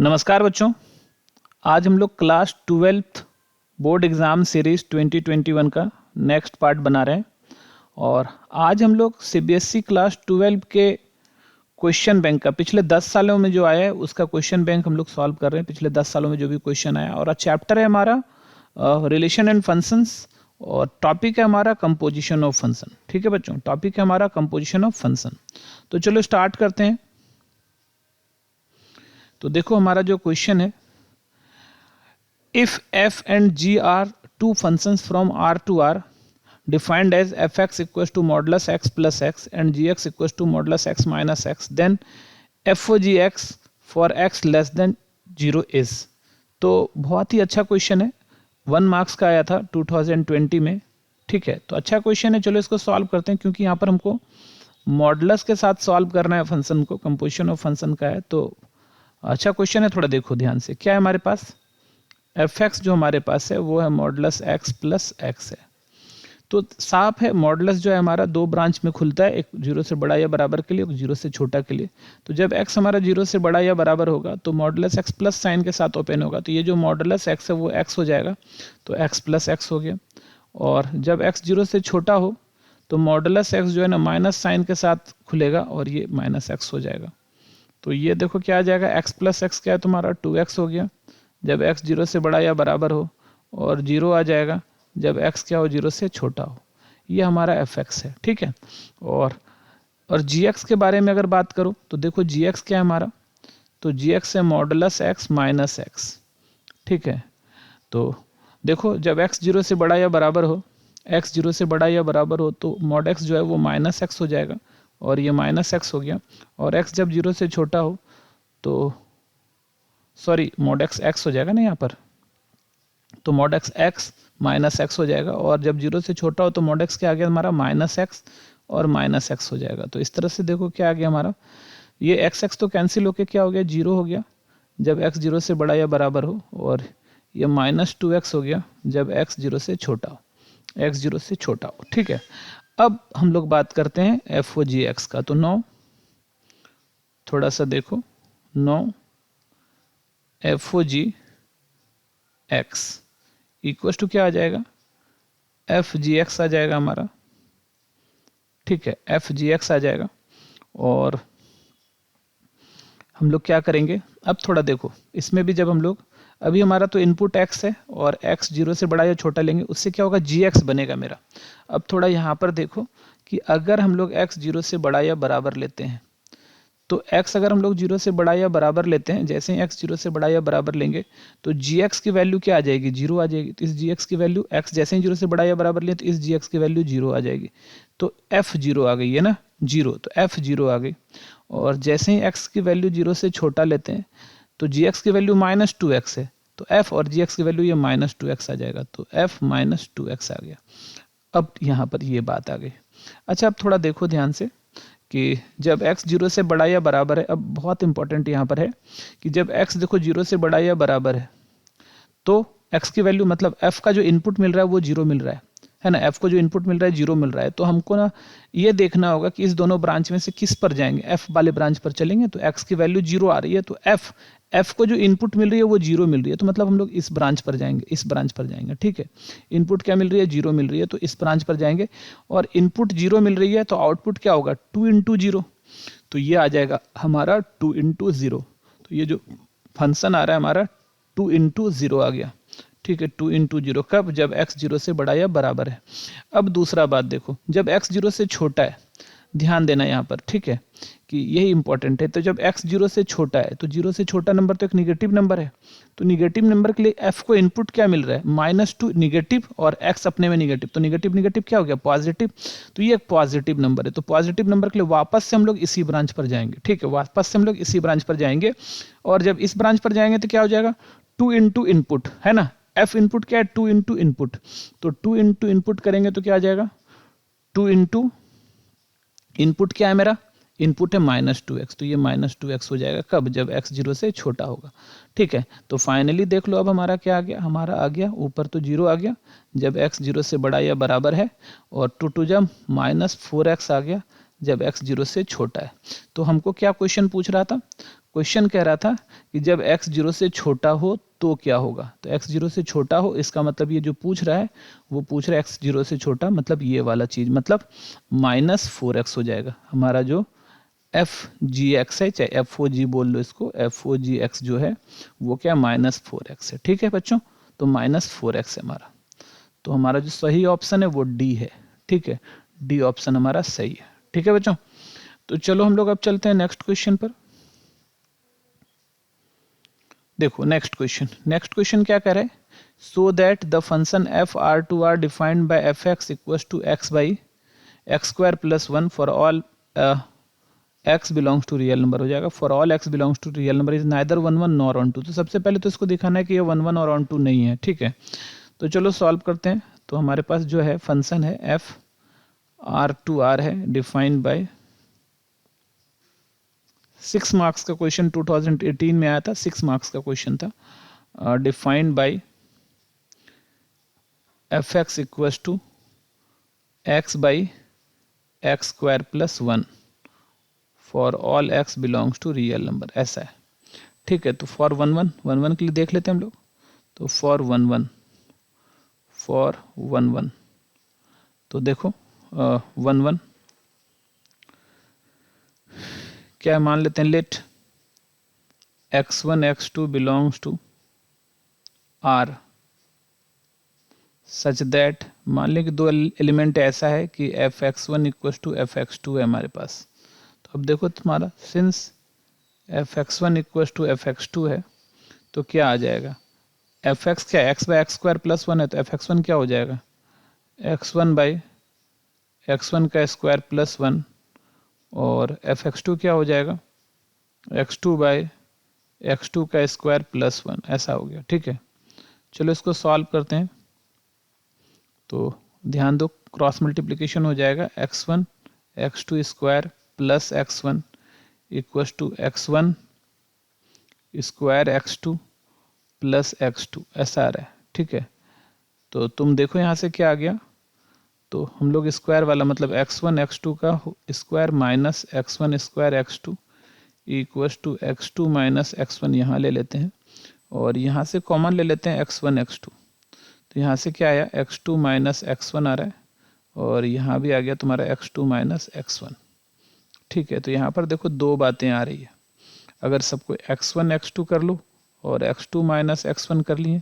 नमस्कार बच्चों। आज हम लोग class 12th board exam series 2021 का नेक्स्ट पार्ट बना रहे हैं और आज हम लोग सीबीएसई क्लास 12 के क्वेश्चन बैंक का पिछले 10 सालों में जो आया है उसका क्वेश्चन बैंक हम लोग सॉल्व कर रहे हैं। पिछले 10 सालों में जो भी क्वेश्चन आया और आज चैप्टर है हमारा रिलेशन एंड फंक्शंस और टॉपिक है हमारा कंपोजिशन ऑफ फंक्शन। ठीक है बच्चों, टॉपिक है हमारा कंपोजिशन ऑफ फंक्शन। तो चलो स्टार्ट करते हैं। तो देखो हमारा जो क्वेश्चन है, if f and g are two functions from R to R defined as fx equals to modulus x plus x and gx equals to modulus x minus x, then f of gx for x less than 0 is। तो बहुत ही अच्छा question है, 1 marks का आया था 2020 में। ठीक है, तो अच्छा क्वेश्चन है। चलो इसको सॉल्व करते हैं क्योंकि यहाँ पर हमको मॉडुलस के साथ सॉल्व करना है फंक्शन को, कंपोजिशन ऑफ फंक्शन का है। तो अच्छा क्वेश्चन है, थोड़ा देखो ध्यान से। क्या है हमारे पास, एफ एक्स जो हमारे पास है वो है मॉडुलस एक्स प्लस एक्स है। तो साफ है मॉडुलस जो है हमारा दो ब्रांच में खुलता है, एक 0 से बड़ा या बराबर के लिए, एक 0 से छोटा के लिए। तो जब x हमारा 0 से बड़ा या बराबर होगा तो मॉडुलस x प्लस साइन के साथ ओपन होगा। तो ये जो मॉडुलस x है वो x हो जाएगा, तो x प्लस एक्स हो गया। और जब x 0 से छोटा हो तो मॉडुलस x जो है ना माइनस साइन के साथ खुलेगा और ये माइनस एक्स हो जाएगा। तो ये देखो क्या आ जाएगा, x प्लस एक्स क्या है तुम्हारा 2x हो गया जब x 0 से बड़ा या बराबर हो, और 0 आ जाएगा जब x क्या हो 0 से छोटा हो। ये हमारा fx है। ठीक है, और gx के बारे में अगर बात करो तो देखो gx क्या है हमारा, तो gx है मॉडुलस x माइनस एक्स। ठीक है, तो देखो जब x 0 से बड़ा या बराबर हो, x 0 से बड़ा या बराबर हो तो मॉड x जो है वो माइनस एक्स हो जाएगा और ये माइनस एक्स हो गया। और x जब 0 से छोटा हो तो सॉरी मॉड एक्स एक्स हो जाएगा ना यहाँ पर, तो mod x x minus x हो जाएगा। और जब 0 से छोटा हो तो मॉड एक्स क्या आ गया हमारा माइनस एक्स और माइनस एक्स हो जाएगा। तो इस तरह से देखो क्या आ गया हमारा, ये एक्स एक्स तो कैंसिल होके क्या हो गया 0 हो गया जब x 0 से बड़ा या बराबर हो, और ये माइनस 2x हो गया जब x 0 से छोटा हो, x 0 से छोटा हो। ठीक है, अब हम लोग बात करते हैं एफ ओ जी एक्स का। तो 9, थोड़ा सा देखो, 9 f O g x equal to क्या आ जाएगा, एफ जी एक्स आ जाएगा हमारा। ठीक है, एफ जी एक्स आ जाएगा। और हम लोग क्या करेंगे, अब थोड़ा देखो इसमें भी, जब हम लोग अभी हमारा तो इनपुट x है और x 0 से बड़ा या छोटा लेंगे उससे क्या होगा gx बनेगा मेरा। अब थोड़ा यहाँ पर देखो कि अगर हम लोग x 0 से बड़ा या बराबर लेते हैं तो x अगर हम लोग 0 से बड़ा या बराबर लेते हैं, जैसे ही x 0 से बड़ा या बराबर लेंगे तो gx की वैल्यू क्या आ जाएगी, 0 आ जाएगी। तो इस gx की वैल्यू x जैसे ही 0 से बड़ा या बराबर लें तो इस gx की वैल्यू 0 आ जाएगी। तो f 0 आ गई है ना, 0, तो f 0 आ गई। और जैसे ही x की वैल्यू 0 से छोटा लेते हैं तो gx की वैल्यू माइनस 2x है, तो f और gx की वैल्यू ये माइनस 2x आ जाएगा, तो f माइनस 2x आ गया। अब यहाँ पर ये बात आ गई। अच्छा, अब थोड़ा देखो ध्यान से कि जब x 0 से बड़ा या बराबर है, अब बहुत इंपॉर्टेंट यहाँ पर है कि जब x देखो 0 से बड़ा या बराबर है तो x की वैल्यू मतलब f का जो इनपुट मिल रहा है वो 0 मिल रहा है ना, f को जो इनपुट मिल रहा है 0 मिल रहा है। तो हमको ना ये देखना होगा कि इस दोनों ब्रांच में से किस पर जाएंगे, f वाले ब्रांच पर चलेंगे तो x की वैल्यू 0 आ रही है, तो f को जो इनपुट मिल रही है वो 0 मिल रही है, तो मतलब हम लोग इस ब्रांच पर जाएंगे, इस ब्रांच पर जाएंगे। ठीक है, इनपुट क्या मिल रही है 0 मिल रही है, तो इस ब्रांच पर जाएंगे। और इनपुट 0 मिल रही है तो आउटपुट क्या होगा 2 इंटू 0, तो ये आ जाएगा हमारा 2 इंटू 0। तो ये जो फंक्शन आ रहा है हमारा 2 इंटू 0 आ गया। ठीक है, 2 इंटू 0 कब, जब x 0 से बड़ा या बराबर है। अब दूसरा बात देखो, जब x 0 से छोटा है, ध्यान देना यहाँ पर। ठीक है, कि यही इंपॉर्टेंट है। तो जब x 0 से छोटा है तो 0 से छोटा नंबर तो एक निगेटिव नंबर है, तो निगेटिव नंबर के लिए f को इनपुट क्या मिल रहा है -2 निगेटिव और x अपने में निगेटिव, तो निगेटिव निगेटिव क्या हो गया पॉजिटिव, तो ये एक पॉजिटिव नंबर है। तो पॉजिटिव नंबर के लिए वापस से हम लोग इसी ब्रांच पर जाएंगे। ठीक है, वापस से हम लोग इसी ब्रांच पर जाएंगे, और जब इस ब्रांच पर जाएंगे तो क्या हो जाएगा 2 इंटू इनपुट है ना, f इनपुट क्या है 2 इंटू इनपुट, तो 2 इंटू इनपुट करेंगे तो क्या आ जाएगा 2 इंटू इनपुट क्या है मेरा, इनपुट है -2x, तो ये -2x हो जाएगा कब, जब x 0 से छोटा होगा। ठीक है, तो फाइनली देख लो अब हमारा क्या आ गया, हमारा आ गया ऊपर तो 0 आ गया जब x 0 से बड़ा या बराबर है, और 2 जब -4x आ गया जब x 0 से छोटा है। तो हमको क्या क्वेश्चन पूछ रहा था, क्वेश्चन कह रहा था कि जब x 0 से छोटा हो तो क्या होगा। तो x 0 से छोटा हो, इसका मतलब ये जो पूछ रहा है वो पूछ रहा है x 0 से छोटा, मतलब ये वाला चीज़, मतलब -4x हो जाएगा हमारा जो एफ जी एक्स है, चाहे एफ ओ जी बोल लो इसको, एफ ओ जी एक्स जो है वो क्या -4x है। ठीक है बच्चों, तो -4x है हमारा। तो हमारा जो सही ऑप्शन है वो डी है। ठीक है, डी ऑप्शन हमारा सही है। ठीक है बच्चों, तो चलो हम लोग अब चलते हैं नेक्स्ट क्वेश्चन पर। देखो नेक्स्ट क्वेश्चन क्या कह रहा है, so that the function f R to R defined by f x equal to x by x square plus 1 for all x belongs to real number हो जाएगा। For all x belongs to real number is neither 1 1 nor on 2। तो सबसे पहले तो इसको दिखाना है कि ये 1 1 और ऑन 2 नहीं है। ठीक है, तो चलो सॉल्व करते हैं। तो हमारे पास जो है फंक्शन है एफ आर टू आर है, डिफाइंड बाय 6 मार्क्स का क्वेश्चन 2018 में आया था, 6 मार्क्स का क्वेश्चन था। Defined by F x equal to x by x square plus 1 for all x belongs to real number, ऐसा है। ठीक है, तो फॉर 1 1 के लिए देख लेते हैं हम लोग। तो फॉर 1 1 तो देखो 1 1 क्या मान लेते हैं, let x1 x2 belongs to r such that, मान लें कि दो एलिमेंट ऐसा है कि F X one equal to F X two है हमारे पास। तो अब देखो तुम्हारा since F X one equal to F X two है तो क्या आ जाएगा, एफ एक्स क्या X by x square plus 1 है, तो एफ एक्स वन क्या हो जाएगा, X one by X one का स्क्वायर प्लस 1, और एफ एक्स टू क्या हो जाएगा, X two by X two का स्क्वायर प्लस 1, ऐसा हो गया। ठीक है, चलो इसको सॉल्व करते हैं। तो ध्यान दो, क्रॉस मल्टीप्लिकेशन हो जाएगा, X one X two square plus X one equal to X one square X two plus X two, ऐसा आ रहा है। ठीक है, तो तुम देखो यहाँ से क्या आ गया, तो हम लोग स्क्वायर वाला मतलब एक्स वन एक्स टू का square minus X one square X two equal to X two minus X one यहाँ ले लेते हैं, और यहाँ से कॉमन ले लेते हैं एक्स वन एक्स टू। तो यहाँ से क्या आया, X two minus X one आ रहा है, और यहाँ भी आ गया तुम्हारा X two minus X one. ठीक है, तो यहाँ पर देखो दो बातें आ रही है, अगर सबको x1 x2 कर लो और x2 माइनस x1 कर लिए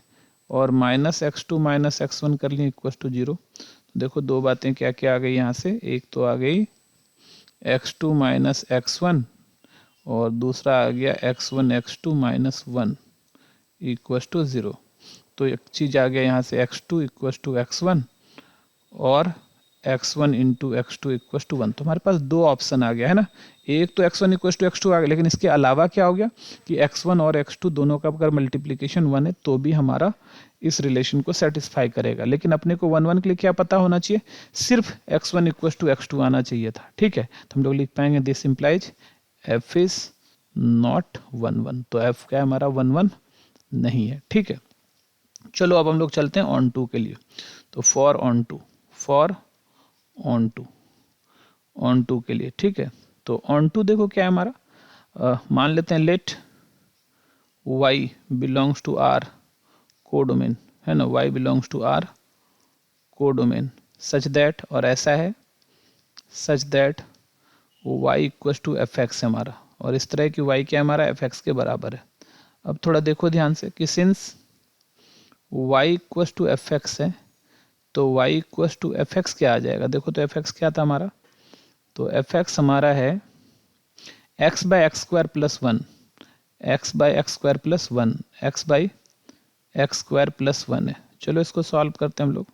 और माइनस x2 माइनस x1 कर लिए इक्वल टू 0। तो देखो दो बातें क्या क्या आ गई यहाँ से, एक तो आ गई x2 माइनस x1 और दूसरा आ गया x1 x2 minus 1 equal to 0। तो एक चीज़ आ गया यहाँ से x2 इक्वल टू x1 और x1 into x2 equal to 1। तो हमारे पास दो ऑप्शन आ गया है ना, एक तो x1 इक्वल टू x2 आ गया, लेकिन इसके अलावा क्या हो गया कि x1 और x2 दोनों का अगर मल्टीप्लिकेशन 1 है तो भी हमारा इस रिलेशन को सेटिस्फाई करेगा। लेकिन अपने को 1 1 के लिए क्या पता होना चाहिए, सिर्फ x1 इक्वल टू x2 आना चाहिए था। ठीक है, तो हम लोग लिख पाएंगे this implies f is not 1 1। तो f क्या है हमारा 1 1 नहीं है। ठीक है, चलो अब हम लोग चलते हैं ऑन टू के लिए। तो फॉर ऑन टू के लिए, ठीक है, तो ऑन टू देखो क्या है हमारा, मान लेते हैं let y belongs to r codomain, है ना, y belongs to r codomain such that, और ऐसा है such that y equal to F X है हमारा, और इस तरह की y क्या है हमारा एफ एक्स के बराबर है। अब थोड़ा देखो ध्यान से कि since y equal to F X है तो y equal to F X क्या आ जाएगा, देखो तो एफ एक्स क्या था हमारा, तो एफ एक्स हमारा है x by x square plus 1, x by x square plus 1, x by x square plus 1 है। चलो इसको सॉल्व करते हैं हम लोग।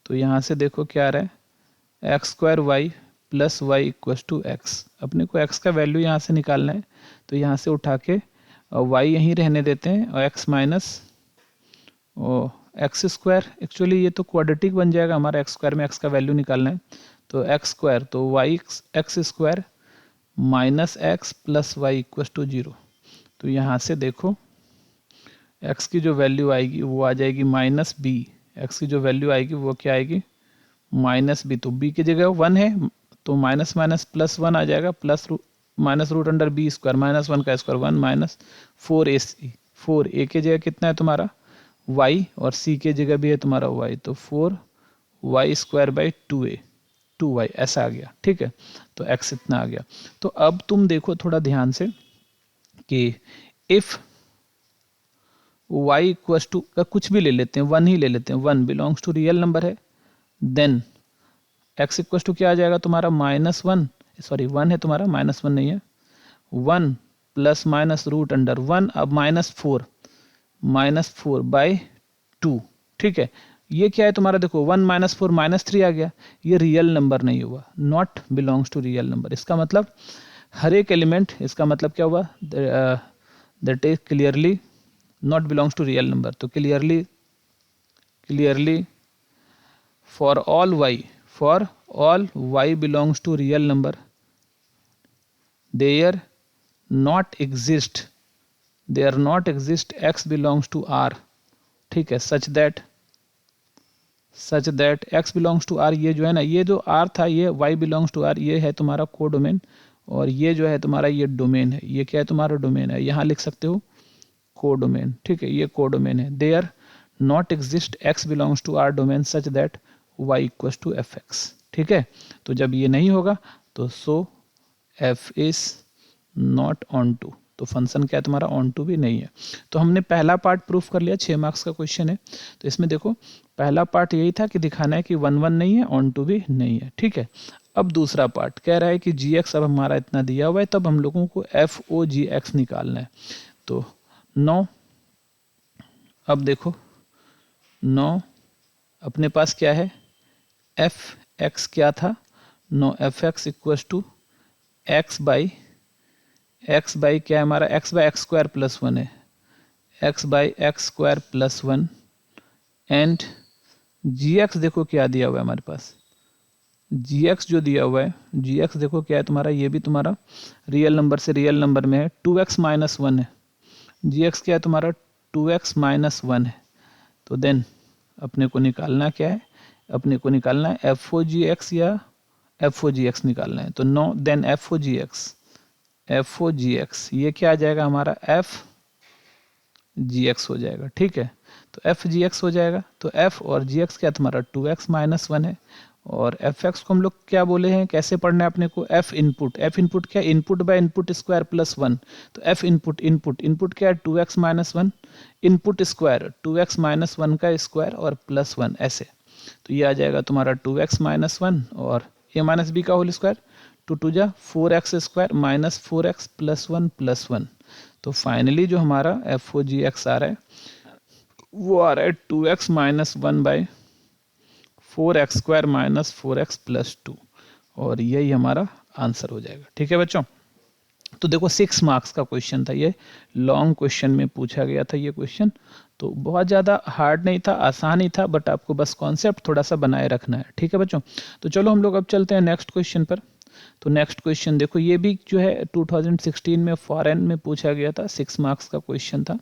तो यहाँ से देखो क्या आ रहा है, X square Y plus Y equal to X. अपने को x का वैल्यू यहाँ से निकालना है, तो यहाँ से उठा के y यहीं रहने देते हैं, और x minus X square, actually ये तो क्वाड्रेटिक बन जाएगा हमारा, एक्स स्क्वायर में x का वैल्यू निकालना है, तो एक्स स्क्वायर तो Y X square minus X plus Y equal to 0। तो यहाँ से देखो x की जो वैल्यू आएगी वो आ जाएगी माइनस बी, एक्स की जो वैल्यू आएगी वो क्या आएगी माइनस बी, तो b की जगह 1 है तो माइनस माइनस प्लस 1 आ जाएगा, plus minus root under B square minus 1 का स्क्वायर 1 माइनस 4ac, 4a के जगह कितना है तुम्हारा y और c के जगह भी है तुम्हारा y, तो 4y square by 2a 2y ऐसा आ गया। ठीक है, तो x इतना आ गया। तो अब तुम देखो थोड़ा ध्यान से कि इफ y इक्वल्स टू कुछ भी ले लेते हैं, 1 ही ले लेते हैं, 1 बिलोंग्स टू रियल नंबर है, देन x इक्वल्स टू क्या आ जाएगा तुम्हारा -1, सॉरी 1 है तुम्हारा, -1 नहीं है, 1 प्लस माइनस रूट अंडर 1, अब -4 बाई 2। ठीक है, ये क्या है तुम्हारा, देखो 1 - 4 -3 आ गया, ये रियल नंबर नहीं हुआ, not belongs to real number. इसका मतलब हर एक एलिमेंट, इसका मतलब क्या हुआ, that is clearly not belongs to real number. तो clearly for all y belongs to real number, there not exist x belongs to r। ठीक है, such that x belongs to r, ये जो है ना, ये जो r था ये y बिलोंग्स टू r, ये है तुम्हारा कोडोमेन, और ये जो है तुम्हारा ये डोमेन है, ये क्या है तुम्हारा डोमेन है, यहाँ लिख सकते हो कोडोमेन। ठीक है, ये कोडोमेन है, there not exist x belongs to r domain such that y equals to fx। ठीक है, तो जब ये नहीं होगा तो so f is not onto, तो फंक्शन क्या है तुम्हारा ऑन टू भी नहीं है। तो हमने पहला पार्ट प्रूफ कर लिया, 6 मार्क्स का क्वेश्चन है। तो इसमें देखो पहला पार्ट यही था कि दिखाना है कि 1 1 नहीं है, ऑन टू भी नहीं है। ठीक है, अब दूसरा पार्ट कह रहा है कि gx अब हमारा इतना दिया हुआ है, तब हम लोगों को FOGX निकालना है। तो 9, अब देखो 9 अपने पास क्या है, fx क्या था, 9 fx equals to x by क्या है हमारा, x by x square plus 1 है, x by x square plus 1, and gx देखो क्या दिया हुआ है हमारे पास, gx जो दिया हुआ है, gx देखो क्या है तुम्हारा, ये भी तुम्हारा रियल नंबर से रियल नंबर में है, 2x माइनस 1 है, gx क्या है तुम्हारा 2x माइनस 1 है। तो देन अपने को निकालना क्या है, अपने को निकालना है FOGX या FOGX निकालना है। तो नो देन FOGX ये क्या आ जाएगा हमारा FGX हो जाएगा। ठीक है, तो FGX हो जाएगा, तो F और GX क्या तुम्हारा 2x माइनस 1 है, और FX को हम लोग क्या बोले हैं, कैसे पढ़ना है अपने को, F इनपुट क्या, input by input square plus 1, तो F इनपुट क्या है 2x minus 1, input square 2x minus 1 का स्क्वायर और प्लस 1 ऐसे, तो ये आ जाएगा तुम्हारा 2x माइनस 1 और a माइनस बी का होल स्क्वायर, 2 2 जा 4x square minus 4x plus 1। तो फाइनली जो हमारा FOGX आ रहा है वो आ रहा है 2x minus 1 by 4x square minus 4x plus 2, और यही हमारा आंसर हो जाएगा। ठीक है बच्चों, तो देखो 6 मार्क्स का क्वेश्चन था, ये लॉन्ग क्वेश्चन में पूछा गया था ये क्वेश्चन, तो बहुत ज़्यादा हार्ड नहीं था, आसान ही था, बट आपको बस कॉन्सेप्ट थोड़ा सा बनाए रखना है। ठीक है बच्चों, तो चलो हम लोग अब चलते हैं नेक्स्ट क्वेश्चन पर। तो नेक्स्ट क्वेश्चन देखो, ये भी जो है 2016 में फॉरेन में पूछा गया था, 6 मार्क्स का क्वेश्चन था,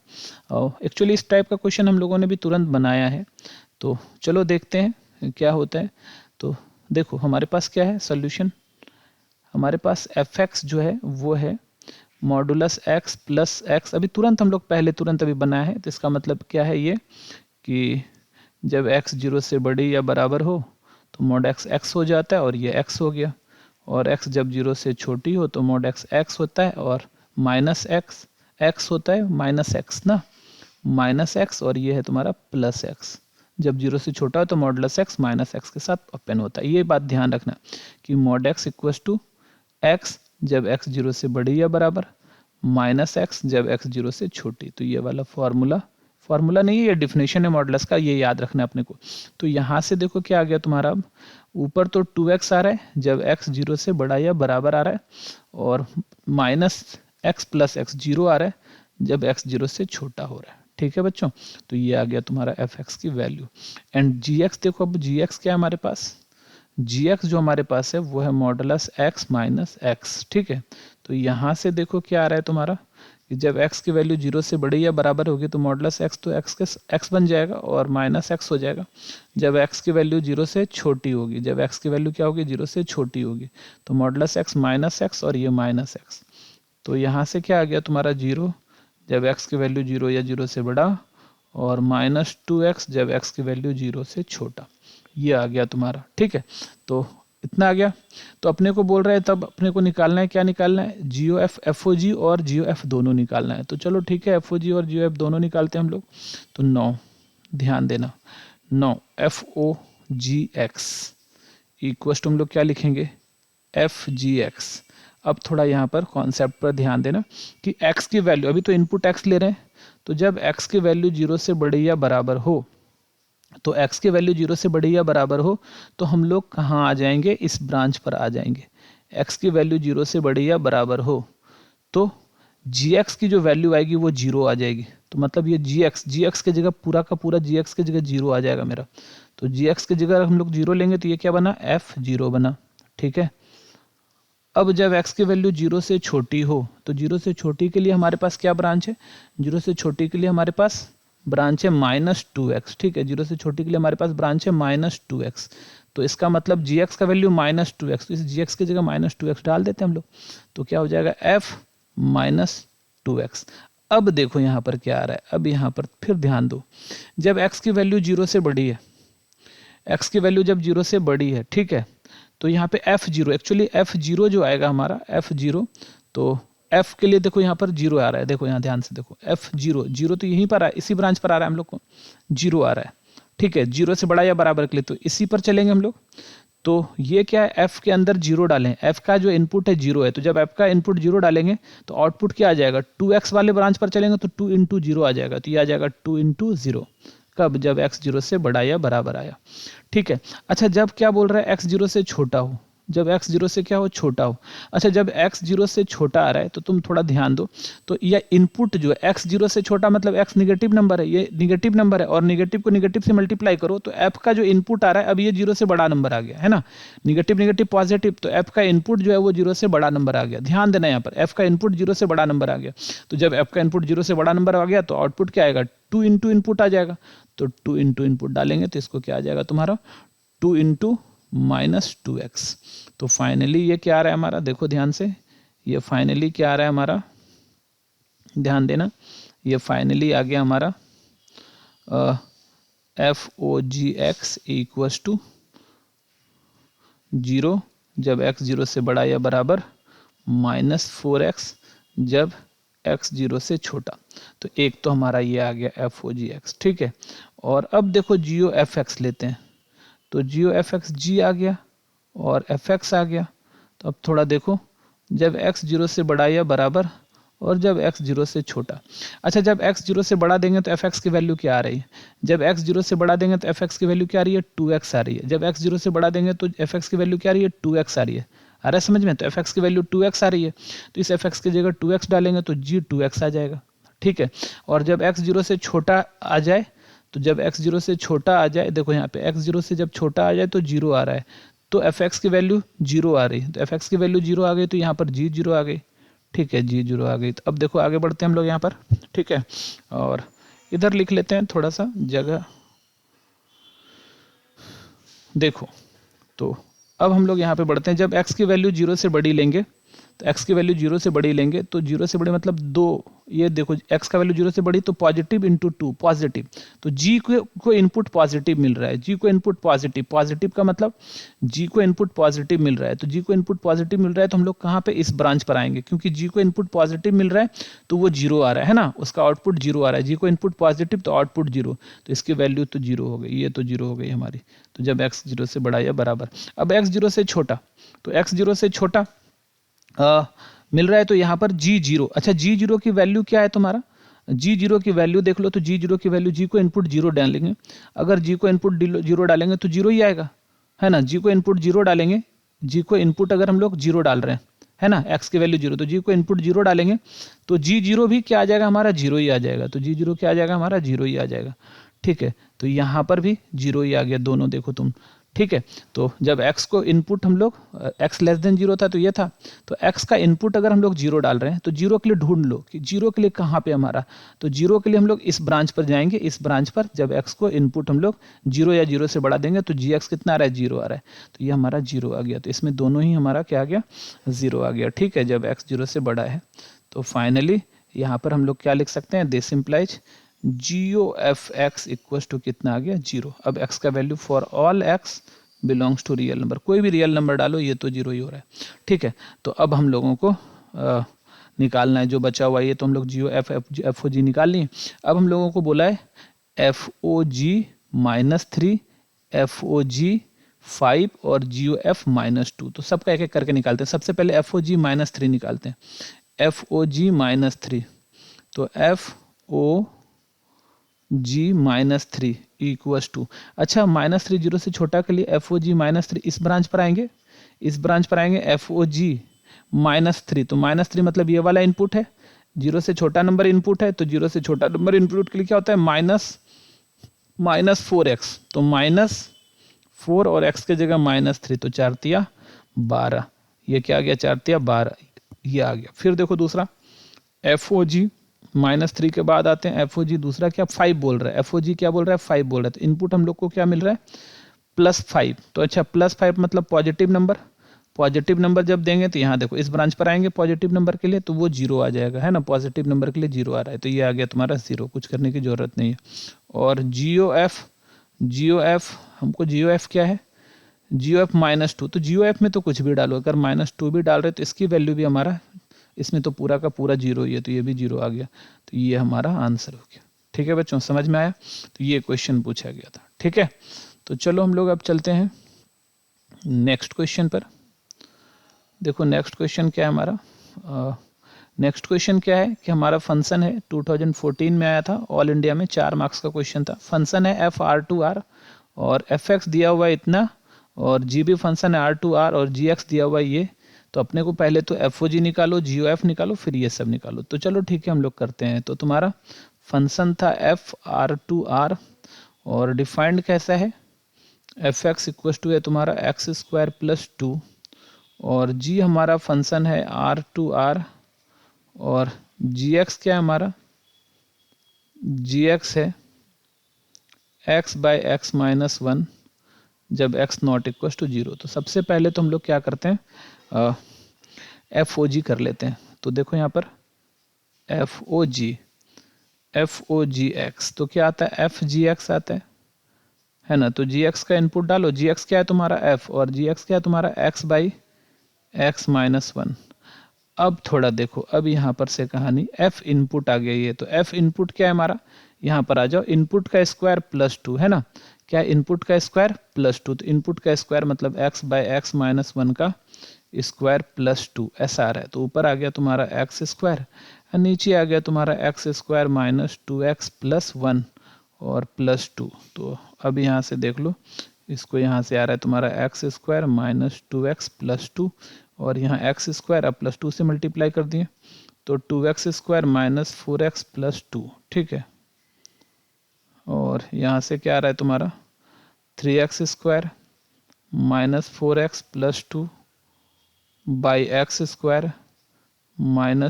और एक्चुअली इस टाइप का क्वेश्चन हम लोगों ने भी तुरंत बनाया है। तो चलो देखते हैं क्या होता है। तो देखो हमारे पास क्या है सोल्यूशन, हमारे पास fx जो है वो है मॉडुलस x प्लस x, अभी तुरंत हम लोग पहले तुरंत अभी बनाया है, तो इसका मतलब क्या है ये कि जब x 0 से बड़ी या बराबर हो तो मॉड x x हो जाता है, और ये x हो गया, और x जब 0 से छोटी हो तो मॉड x x होता है, और माइनस x x होता है, माइनस x ना, माइनस x, और ये है तुम्हारा प्लस x, जब 0 से छोटा हो तो मॉडुलस x माइनस x के साथ ओपन होता है। ये बात ध्यान रखना कि mod x equals to x जब x 0 से बड़ी या बराबर, माइनस x जब x 0 से छोटी। तो ये वाला फॉर्मूला नहीं है, ये डिफिनेशन है मॉडुलस का, ये याद रखना है अपने को। तो यहाँ से देखो क्या आ गया तुम्हारा, अब ऊपर तो 2x आ रहा है जब x 0 से बड़ा या बराबर आ रहा है, और माइनस x प्लस x 0 आ रहा है जब x 0 से छोटा हो रहा है। ठीक है बच्चों, तो ये आ गया तुम्हारा fx की वैल्यू, एंड gx देखो, अब gx क्या है हमारे पास, gx जो हमारे पास है वो है मॉडुलस x माइनस x। ठीक है, तो यहाँ से देखो क्या आ रहा है तुम्हारा, कि जब x की वैल्यू 0 से बड़ी या बराबर होगी तो मॉडुलस x तो x बन जाएगा और माइनस x हो जाएगा। जब x की वैल्यू 0 से छोटी होगी, जब x की वैल्यू क्या होगी 0 से छोटी होगी तो मॉडुलस x माइनस x और ये माइनस x। तो यहाँ से क्या आ गया तुम्हारा 0 जब x की वैल्यू 0 या 0 से बड़ा और माइनस 2x जब x की वैल्यू 0 से छोटा। ये आ गया तुम्हारा, ठीक है। तो इतना आ गया। तो अपने को बोल रहे हैं तब अपने को निकालना है, क्या निकालना है, GOF FOG और GOF दोनों निकालना है। तो चलो ठीक है, FOG और GOF दोनों निकालते हैं हम लोग। तो 9, ध्यान देना, 9 FOGX इक्वल टू हम लोग क्या लिखेंगे, FGX। अब थोड़ा यहाँ पर कॉन्सेप्ट पर ध्यान देना कि x की वैल्यू, अभी तो इनपुट x ले रहे हैं, तो जब x की वैल्यू 0 से बड़ी या बराबर हो, तो x की वैल्यू 0 से बड़ी या बराबर हो तो हम लोग कहाँ आ जाएंगे, इस ब्रांच पर आ जाएंगे। x की वैल्यू 0 से बड़ी या बराबर हो तो gx की जो वैल्यू आएगी वो 0 आ जाएगी। तो मतलब ये gx की जगह पूरा का पूरा gx की जगह 0 आ जाएगा मेरा। तो gx की जगह हम लोग 0 लेंगे तो ये क्या बना, f0 बना, ठीक है। अब जब x की वैल्यू 0 से छोटी हो तो 0 से छोटी के लिए हमारे पास क्या ब्रांच है, 0 से छोटी के लिए हमारे पास ब्रांच है -2x, ठीक है। 0 से छोटी के लिए हमारे पास ब्रांच है -2x। तो इसका मतलब gx का वैल्यू -2x, तो इस gx की जगह -2x डाल देते हैं हम लोग, तो क्या हो जाएगा f -2x। अब देखो यहाँ पर क्या आ रहा है, अब यहाँ पर फिर ध्यान दो, जब x की वैल्यू 0 से बड़ी है, x की वैल्यू जब 0 से बड़ी है, ठीक है, तो यहाँ पे f0, एक्चुअली f0 जो आएगा हमारा f0, तो f के लिए देखो यहाँ पर 0 आ रहा है, देखो यहाँ ध्यान से देखो f0, 0 तो यहीं पर आ, इसी ब्रांच पर आ रहा है हम लोग को, 0 आ रहा है, ठीक है। 0 से बड़ा या बराबर के लिए तो इसी पर चलेंगे हम लोग। तो ये क्या है, f के अंदर 0 डालें, f का जो इनपुट है 0 है, तो जब f का इनपुट 0 डालेंगे तो आउटपुट क्या आ जाएगा, 2x वाले ब्रांच पर चलेंगे तो 2 इंटू 0 आ जाएगा, तो ये आ जाएगा 2 इंटू 0। कब, जब x 0 से बड़ा या बराबर आया, ठीक है। अच्छा, जब क्या बोल रहा है, x 0 से छोटा हो, जब x 0 से क्या हो, छोटा हो। अच्छा, जब x 0 से छोटा आ रहा है तो तुम थोड़ा ध्यान दो, तो यह इनपुट जो है x 0 से छोटा मतलब x निगेटिव नंबर है, ये निगेटिव नंबर है, और निगेटिव को निगेटिव से मल्टीप्लाई करो तो f का जो इनपुट आ रहा है, अब ये 0 से बड़ा नंबर आ गया है ना, निगेटिव निगेटिव पॉजिटिव, तो f का इनपुट जो है वो 0 से बड़ा नंबर आ गया। ध्यान देना, यहाँ पर f का इनपुट 0 से बड़ा नंबर आ गया, तो जब f का इनपुट 0 से बड़ा नंबर आ गया तो आउटपुट क्या आएगा, 2 इंटू इनपुट आ जाएगा, तो 2 इंटू इनपुट डालेंगे तो इसको क्या आ जाएगा तुम्हारा, 2 इंटू -2x। तो फाइनली ये क्या आ रहा है हमारा, देखो ध्यान से, ये फाइनली क्या आ रहा है हमारा, ध्यान देना, ये फाइनली आ गया हमारा FOGX इक्वल्स टू 0 जब x 0 से बड़ा या बराबर, -4x जब x 0 से छोटा। तो एक तो हमारा ये आ गया FOGX, ठीक है। और अब देखो GOFX लेते हैं, तो GOFX G आ गया और FX आ गया। तो अब थोड़ा देखो, जब x 0 से बड़ा या बराबर और जब x 0 से छोटा। अच्छा, जब x 0 से बड़ा देंगे तो fx की वैल्यू क्या आ रही है, जब x 0 से बड़ा देंगे तो fx की वैल्यू क्या आ रही है, 2x आ रही है। जब x 0 से बड़ा देंगे तो fx की वैल्यू क्या आ रही है, 2x आ रही है। आ रहा है समझ में, तो fx की वैल्यू 2x आ रही है, तो इस fx की जगह 2x डालेंगे तो g 2x आ जाएगा, ठीक है। और जब x 0 से छोटा आ जाए, तो जब x 0 से छोटा आ जाए, देखो यहाँ पे x 0 से जब छोटा आ जाए तो 0 आ रहा है, तो fx की वैल्यू 0 आ रही है, तो fx की वैल्यू 0 आ गई तो यहाँ पर g 0 आ गई, ठीक है, g 0 आ गई। तो अब देखो आगे बढ़ते हैं हम लोग यहाँ पर, ठीक है, और इधर लिख लेते हैं थोड़ा सा जगह, देखो। तो अब हम लोग यहाँ पे बढ़ते हैं, जब x की वैल्यू 0 से बड़ी लेंगे, तो x की वैल्यू 0 से बड़ी लेंगे, तो 0 से बड़ी मतलब 2, ये देखो x का वैल्यू 0 से बड़ी तो पॉजिटिव इंटू 2 पॉजिटिव, तो g को इनपुट पॉजिटिव मिल रहा है, g को इनपुट पॉजिटिव, पॉजिटिव का मतलब g को इनपुट पॉजिटिव मिल रहा है, तो g को इनपुट पॉजिटिव मिल रहा है तो हम लोग कहाँ पे, इस ब्रांच पर आएंगे, क्योंकि g को इनपुट पॉजिटिव मिल रहा है तो वो 0 आ रहा है ना, उसका आउटपुट 0 आ रहा है, g को इनपुट पॉजिटिव तो आउटपुट 0, तो इसकी वैल्यू तो 0 हो गई, ये तो 0 हो गई हमारी। तो जब x 0 से बड़ा या बराबर, अब x 0 से छोटा, तो x 0 से छोटा मिल रहा है तो यहाँ पर g0। अच्छा, g0 की वैल्यू क्या है तुम्हारा, g0 की वैल्यू देख लो, तो g0 की वैल्यू, g को इनपुट 0 डालेंगे, अगर g को इनपुट 0 डालेंगे तो 0 ही आएगा, है ना, g को इनपुट 0 डालेंगे, g को इनपुट अगर हम लोग 0 डाल रहे हैं, है ना, x की वैल्यू 0, तो g को इनपुट 0 डालेंगे तो g0 भी क्या आ जाएगा हमारा, 0 ही आ जाएगा, तो g0 क्या आ जाएगा हमारा, 0 ही आ जाएगा, ठीक है। तो यहाँ पर भी 0 ही आ गया, दोनों देखो तुम, ठीक है। तो जब x को इनपुट हम लोग x लेस देन 0 था तो ये था, तो x का इनपुट अगर हम लोग 0 डाल रहे हैं तो 0 के लिए ढूंढ लो कि 0 के लिए कहाँ पे हमारा, तो 0 के लिए हम लोग इस ब्रांच पर जाएंगे, इस ब्रांच पर जब x को इनपुट हम लोग 0 या 0 से बढ़ा देंगे तो gx कितना आ रहा है, 0 आ रहा है, तो ये हमारा 0 आ गया। तो इसमें दोनों ही हमारा क्या आ गया, 0 आ गया। ठीक है, जब x 0 से बड़ा है। तो फाइनली यहाँ पर हम लोग क्या लिख सकते हैं, this implies G O F x equal to कितना आ गया, 0। अब x का value for all x belongs to real number, कोई भी रियल नंबर डालो ये तो 0 ही हो रहा है। ठीक है, तो अब हम लोगों को निकालना है जो बचा हुआ, ये तो हम लोग जी ओ एफ ओ जी निकाल लिए। अब हम लोगों को बोला है F O G -3, F O जी 5 और जी ओ एफ -2। तो सबका एक एक करके निकालते हैं। सबसे पहले एफ ओ जी -3 निकालते हैं। एफ ओ जी -3, तो F O G -3 equals to, अच्छा -3 0 से छोटा के लिए एफ ओ जी -3 इस ब्रांच पर आएंगे, इस ब्रांच पर आएंगे एफ ओ जी -3, तो -3 मतलब ये वाला इनपुट है, 0 से छोटा नंबर इनपुट है, तो 0 से छोटा नंबर इनपुट के लिए क्या होता है, -4x, तो -4 और x के जगह -3, तो 4 तिया 12, ये क्या आ गया, 4 तिया 12, ये आ गया। फिर देखो दूसरा एफ ओ जी -3 के बाद आते हैं एफ ओ जी दूसरा क्या 5 बोल रहा है, एफ ओ जी क्या बोल रहा है, 5 बोल रहा है, तो इनपुट हम लोग को क्या मिल रहा है, +5। तो अच्छा +5 मतलब पॉजिटिव नंबर, पॉजिटिव नंबर जब देंगे तो यहाँ देखो इस ब्रांच पर आएंगे पॉजिटिव नंबर के लिए, तो वो 0 आ जाएगा, है ना, पॉजिटिव नंबर के लिए 0 आ रहा है, तो ये आ गया तुम्हारा 0, कुछ करने की जरूरत नहीं है। और जी ओ एफ हमको जी ओ एफ क्या है, जी ओ एफ -2, तो जी ओ एफ में तो कुछ भी डालो, अगर -2 भी डाल रहे तो इसकी वैल्यू भी हमारा, इसमें तो पूरा का पूरा 0 ही है, तो ये भी 0 आ गया, तो ये हमारा आंसर हो गया। ठीक है बच्चों, समझ में आया, तो ये क्वेश्चन पूछा गया था। ठीक है, तो चलो हम लोग अब चलते हैं नेक्स्ट क्वेश्चन पर। देखो नेक्स्ट क्वेश्चन क्या है हमारा, नेक्स्ट क्वेश्चन क्या है कि हमारा फंक्शन है 2014 में आया था, ऑल इंडिया में 4 मार्क्स का क्वेश्चन था। फंक्शन है FR2R और FX दिया हुआ है इतना, और जी भी फंक्शन है R2R और GX दिया हुआ है ये। तो अपने को पहले तो FOG निकालो, GOF निकालो, फिर ये सब निकालो। तो चलो ठीक है हम लोग करते हैं। तो तुम्हारा फंक्शन था FR2R और डिफाइंड कैसा है, FX इक्वल टू है तुम्हारा x² + 2 और जी हमारा फंक्शन है R2R और GX क्या है हमारा, GX है x/x - 1 जब x नॉट इक्वल टू 0। तो सबसे पहले तो हम लोग क्या करते हैं, FOG कर लेते हैं। तो देखो यहाँ पर FOGX तो क्या आता है, FGX आता है ना, तो GX का इनपुट डालो, GX क्या है तुम्हारा F और GX क्या है तुम्हारा x/x - 1। अब थोड़ा देखो, अब यहाँ पर से कहानी F इनपुट आ गया, ये तो F इनपुट क्या है हमारा, यहाँ पर आ जाओ, इनपुट का स्क्वायर +2 है ना, क्या इनपुट का स्क्वायर +2, तो इनपुट का स्क्वायर मतलब x/x - 1 का स्क्वायर +2 ऐसा आ रहा है। तो ऊपर आ गया तुम्हारा x² और नीचे आ गया तुम्हारा x² - 2x + 1 और +2। तो अब यहाँ से देख लो, इसको यहाँ से आ रहा है तुम्हारा x² - 2x + 2 और यहाँ x² अब +2 से मल्टीप्लाई कर दिए, तो 2x² - 4x + 2। ठीक है, और यहाँ से क्या आ रहा है तुम्हारा 3x² - 4x + 2 by x²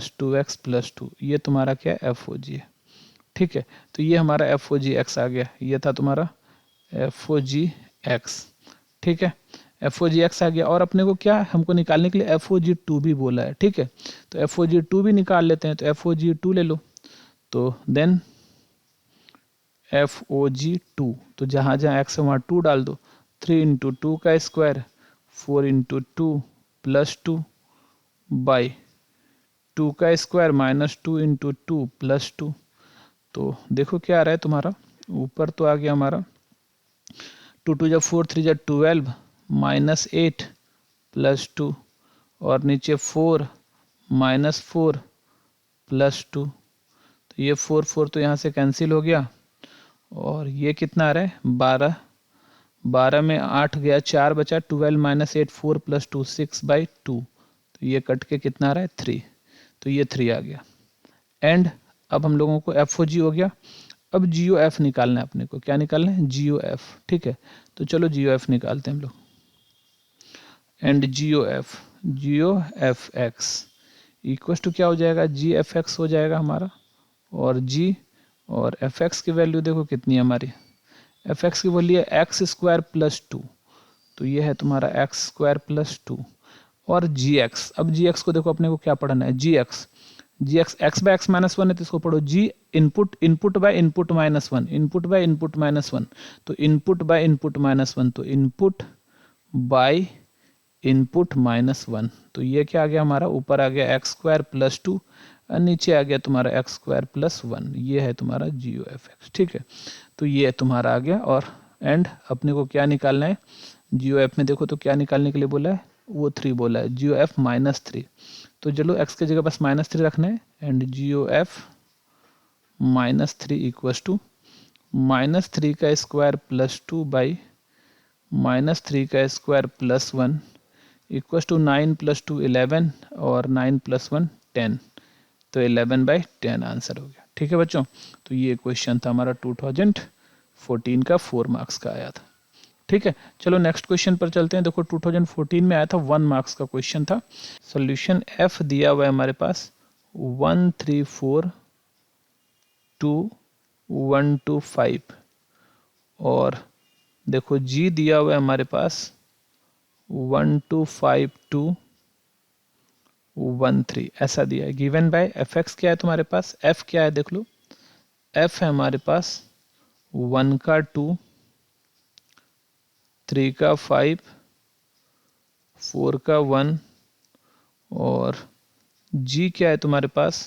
- 2x + 2, ये तुम्हारा क्या है FOG है। ठीक है, तो ये हमारा FOGX आ गया, ये था तुम्हारा FOGX। ठीक है, FOGX आ गया। और अपने को क्या हमको निकालने के लिए FOG2 भी बोला है। ठीक है, तो FOG2 भी निकाल लेते हैं, तो FOG2 ले लो, तो देन FOG2, तो जहाँ जहाँ x है वहाँ 2 डाल दो, 3 × 2 का स्क्वायर 4 × 2 + 2 बाई 2 का स्क्वायर -2 × 2 + 2। तो देखो क्या आ रहा है तुम्हारा, ऊपर तो आ गया हमारा 2 2 4 3 12 -8 + 2 और नीचे 4 -4 + 2, तो ये 4 4 तो यहाँ से कैंसिल हो गया और ये कितना आ रहा है 12, 12 में 8 गया, 4 बचा, 12 - 8 4 + 2 6/2, तो ये कट के कितना आ रहा है 3, तो ये 3 आ गया। एंड अब हम लोगों को FOG हो गया। अब जियो एफ निकालना है अपने को, क्या निकालना है, जियो एफ। ठीक है, तो चलो जियो एफ निकालते हैं हम लोग। And G O F x equal to क्या हो जाएगा, जी एफ एक्स हो जाएगा हमारा, और जी और एफ एक्स की वैल्यू देखो कितनी है हमारी, एफ एक्स की वैल्यू है एक्स स्क्वायर प्लस 2, तो ये है तुम्हारा एक्स स्क्वायर प्लस 2, और जी एक्स, अब जी एक्स को देखो अपने को क्या पढ़ना है, G X X by X minus 1 है तो इसको पढ़ो G input by input minus 1, input by input minus 1, तो इनपुट बाय इनपुट माइनस 1, तो इनपुट बाय इनपुट माइनस 1, तो ये क्या आ गया हमारा, ऊपर आ गया एक्स स्क्वायर प्लस 2 और नीचे आ गया तुम्हारा एक्स स्क्वायर प्लस 1, ये है तुम्हारा जियो एफ एक्स। ठीक है, तो ये तुम्हारा आ गया, और एंड अपने को क्या निकालना है, जियो एफ में देखो तो क्या निकालने के लिए बोला है, वो 3 बोला है, जियो एफ -3, तो चलो एक्स की जगह बस -3 रखना है, and G O F -3 equals to -3 का स्क्वायर प्लस 2 बाई -3 का स्क्वायर प्लस 1 इक्वस टू 9 + 2 11 और 9 + 1 10, तो 11/10 आंसर हो गया। ठीक है बच्चों, तो ये क्वेश्चन था हमारा 2014 का 4 मार्क्स का आया था। ठीक है, चलो नेक्स्ट क्वेश्चन पर चलते हैं। देखो 2014 में आया था 1 मार्क्स का क्वेश्चन था। सॉल्यूशन एफ दिया हुआ है हमारे पास 1 3 4 2 1 2 5, और देखो जी दिया हुआ है हमारे पास 1 2 5 2 1 3, ऐसा दिया है। गिवन बाय एफ एक्स क्या है तुम्हारे पास, एफ क्या है देख लो, एफ है हमारे पास 1 का 2 3 का 5 4 का 1, और जी क्या है तुम्हारे पास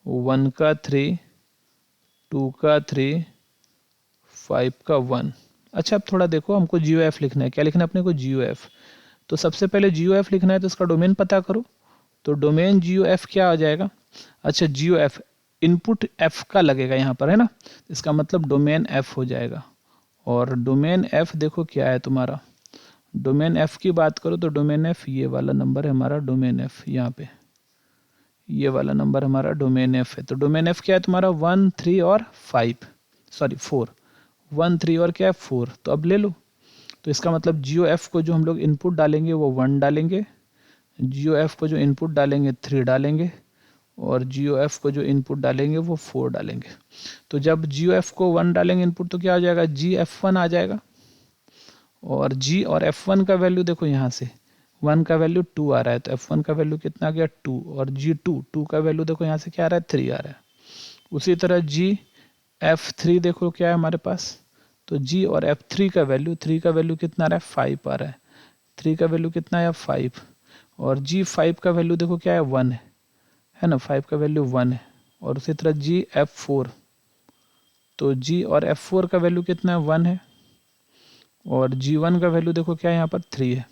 1 का 3 2 का 3 5 का 1। अच्छा अब थोड़ा देखो, हमको जियो एफ लिखना है, क्या लिखना है अपने को, जियो एफ। तो सबसे पहले जियो एफ लिखना है तो इसका डोमेन पता करो, तो डोमेन जियो एफ क्या आ जाएगा, अच्छा जियो एफ इनपुट एफ का लगेगा यहाँ पर, है ना, इसका मतलब डोमेन एफ हो जाएगा। और डोमेन एफ देखो क्या है तुम्हारा, डोमेन एफ की बात करो तो डोमेन एफ ये वाला नंबर है हमारा, डोमेन एफ यहाँ पे ये वाला नंबर हमारा डोमेन एफ है। तो डोमेन एफ क्या है तुम्हारा 1 3 और 4, 1 3 और क्या है 4, तो अब ले लो। तो इसका मतलब जियो एफ को जो हम लोग इनपुट डालेंगे वो 1 डालेंगे, जियो एफ को जो इनपुट डालेंगे 3 डालेंगे, और जियो एफ को जो इनपुट डालेंगे वो 4 डालेंगे। तो जब जियो एफ को 1 डालेंगे इनपुट तो क्या हो जाएगा, जी एफ 1 आ जाएगा, और जी और एफ 1 का वैल्यू देखो यहाँ से 1 का वैल्यू 2 आ रहा है, तो एफ 1 का वैल्यू कितना आ गया 2, और जी 2 का वैल्यू देखो यहाँ से क्या आ रहा है 3 आ रहा है। उसी तरह जी एफ 3 देखो क्या है हमारे पास, तो जी और एफ 3 का वैल्यू कितना आ रहा है 5 आ रहा है, 3 का वैल्यू कितना है 5, और जी 5 का वैल्यू देखो क्या है 1 है ना, 5 का वैल्यू 1 है। और उसी तरह जी एफ 4, तो जी और एफ 4 का वैल्यू कितना है 1 है, और जी 1 का वैल्यू देखो क्या है यहाँ पर 3 है,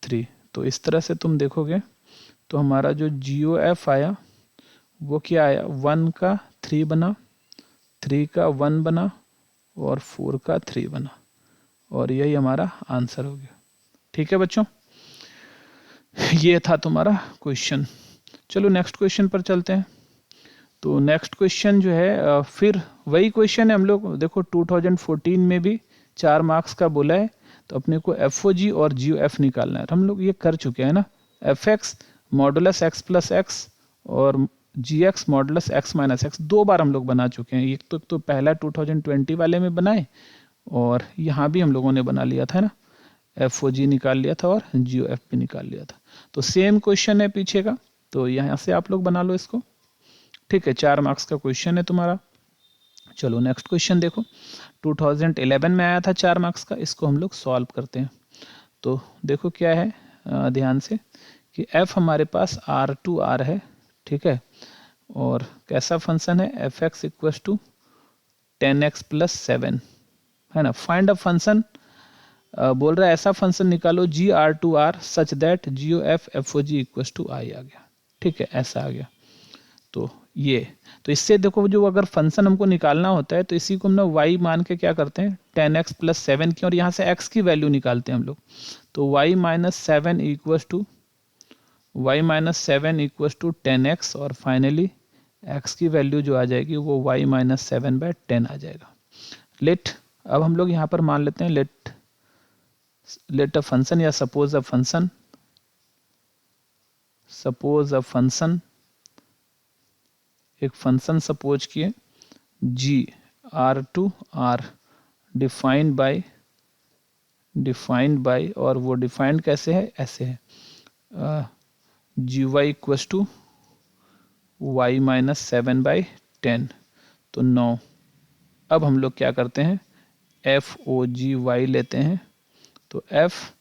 3। तो इस तरह से तुम देखोगे तो हमारा जो जियो एफ आया वो क्या आया, 1 का 3 बना, 3 का 1 बना, और 4 का 3 बना, और यही हमारा आंसर हो गया। ठीक है बच्चों, ये था तुम्हारा क्वेश्चन। चलो नेक्स्ट क्वेश्चन पर चलते हैं। तो नेक्स्ट क्वेश्चन जो है फिर वही क्वेश्चन है, हम लोग देखो 2014 में भी 4 मार्क्स का बोला है, तो अपने को एफ ओ जी और जियो एफ निकालना है। हम लोग ये कर चुके हैं ना, F X modulus X plus X और G X modulus X minus X 2 बार हम लोग बना चुके हैं। एक तो पहला 2020 वाले में बनाए, और यहाँ भी हम लोगों ने बना लिया था ना, एफ ओ जी निकाल लिया था और जियो एफ भी निकाल लिया था। तो सेम क्वेश्चन है पीछे का, तो यहाँ से आप लोग बना लो इसको। ठीक है, 4 मार्क्स का क्वेश्चन है तुम्हारा। चलो नेक्स्ट क्वेश्चन देखो, 2011 में आया था 4 मार्क्स का, इसको हम लोग सॉल्व करते हैं। तो देखो क्या है, ध्यान से कि f हमारे पास R2R है, ठीक है, और कैसा फंक्शन है, F x equal to 10x + 7 है ना। फाइंड अ फंक्शन, बोल रहा है ऐसा फंक्शन निकालो GR2R such that G o F F O G equal to I आ गया। ठीक है, ऐसा आ गया। तो ये, तो इससे देखो जो अगर फंक्शन हमको निकालना होता है तो इसी को हम लोग y मान के क्या करते हैं 10x + 7 की, और यहाँ से x की वैल्यू निकालते हैं हम लोग। तो y - 7 इक्व टू 10x, और फाइनली x की वैल्यू जो आ जाएगी वो y माइनस 7/10 आ जाएगा। लेट, अब हम लोग यहाँ पर मान लेते हैं लेट अ फंक्शन या सपोज अ फंक्शन, एक फंक्शन सपोज किए g R डिफाइंड बाय और वो डिफाइंड कैसे है, ऐसे है gy equals to y minus 7/10। तो 9। अब हम लोग क्या करते हैं, एफ ओ जी वाई लेते हैं, तो एफ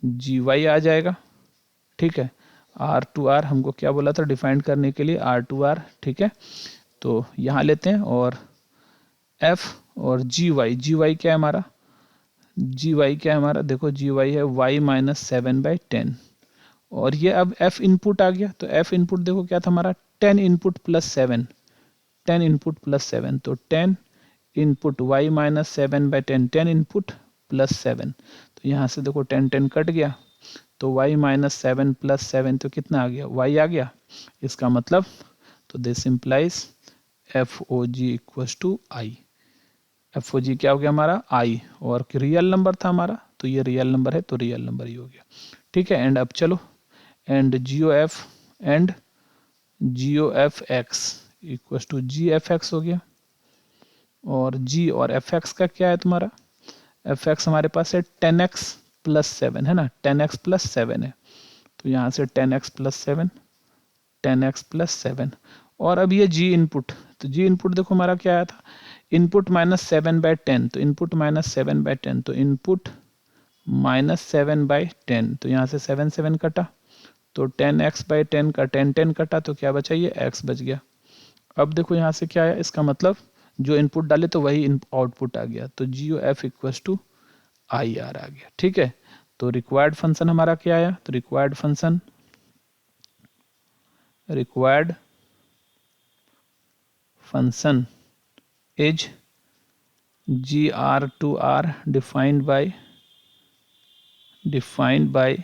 जी वाई आ जाएगा। ठीक है, R हमको क्या बोला था डिफाइंड करने के लिए, R। ठीक है, तो यहाँ लेते हैं और एफ और जी वाई क्या है हमारा, देखो जी वाई है y माइनस 7/10। और ये अब f इनपुट आ गया, तो f इनपुट देखो क्या था हमारा, 10 इनपुट प्लस 7, 10 इनपुट प्लस 7, तो 10 input y minus 7/10, 10 input plus 7, तो यहाँ से देखो 10 कट गया, तो y माइनस 7 प्लस 7 तो कितना आ गया, y आ गया। इसका मतलब तो this implies F O G equals to I, F O G क्या हो गया हमारा आई, और रियल नंबर था हमारा, तो ये रियल नंबर है तो रियल नंबर ही हो गया। ठीक है, एंड अब चलो, and G O F X equals to G F X हो गया, और g और एफ एक्स का क्या है तुम्हारा, एफ एक्स हमारे पास है 10x प्लस 7 है ना, 10x प्लस 7 है, तो यहाँ से 10x प्लस 7, 10x प्लस 7, और अब ये g इनपुट, तो g इनपुट देखो हमारा क्या आया था, इनपुट माइनस 7/10, तो इनपुट माइनस 7/10, तो इनपुट माइनस 7/10, तो यहाँ से 7 कटा, तो 10x/10 का 10 कटा, तो क्या बचा, ये x बच गया। अब देखो यहाँ से क्या आया, इसका मतलब जो इनपुट डाले तो वही आउटपुट आ गया, तो G O F equals to I R आ गया। ठीक है, तो रिक्वायर्ड फंक्शन हमारा क्या आया, तो required function is GR defined by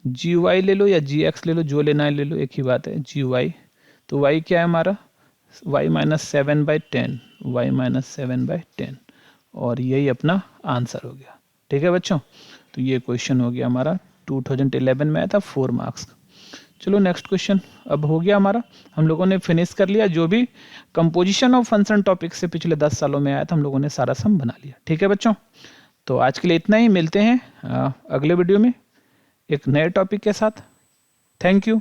G Y ले लो या जी एक्स ले लो, जो लेना है ले लो, एक ही बात है, जी वाई, तो वाई क्या है हमारा, y माइनस 7/10, y माइनस 7/10, और यही अपना आंसर हो गया। ठीक है बच्चों, तो ये क्वेश्चन हो गया हमारा 2011 में आया था 4 मार्क्स का। चलो नेक्स्ट क्वेश्चन अब हो गया हमारा, हम लोगों ने फिनिश कर लिया जो भी कंपोजिशन ऑफ फंक्शन टॉपिक से पिछले 10 सालों में आया था, हम लोगों ने सारा सम बना लिया। ठीक है बच्चों, तो आज के लिए इतना ही, मिलते हैं अगले वीडियो में एक नए टॉपिक के साथ। Thank you.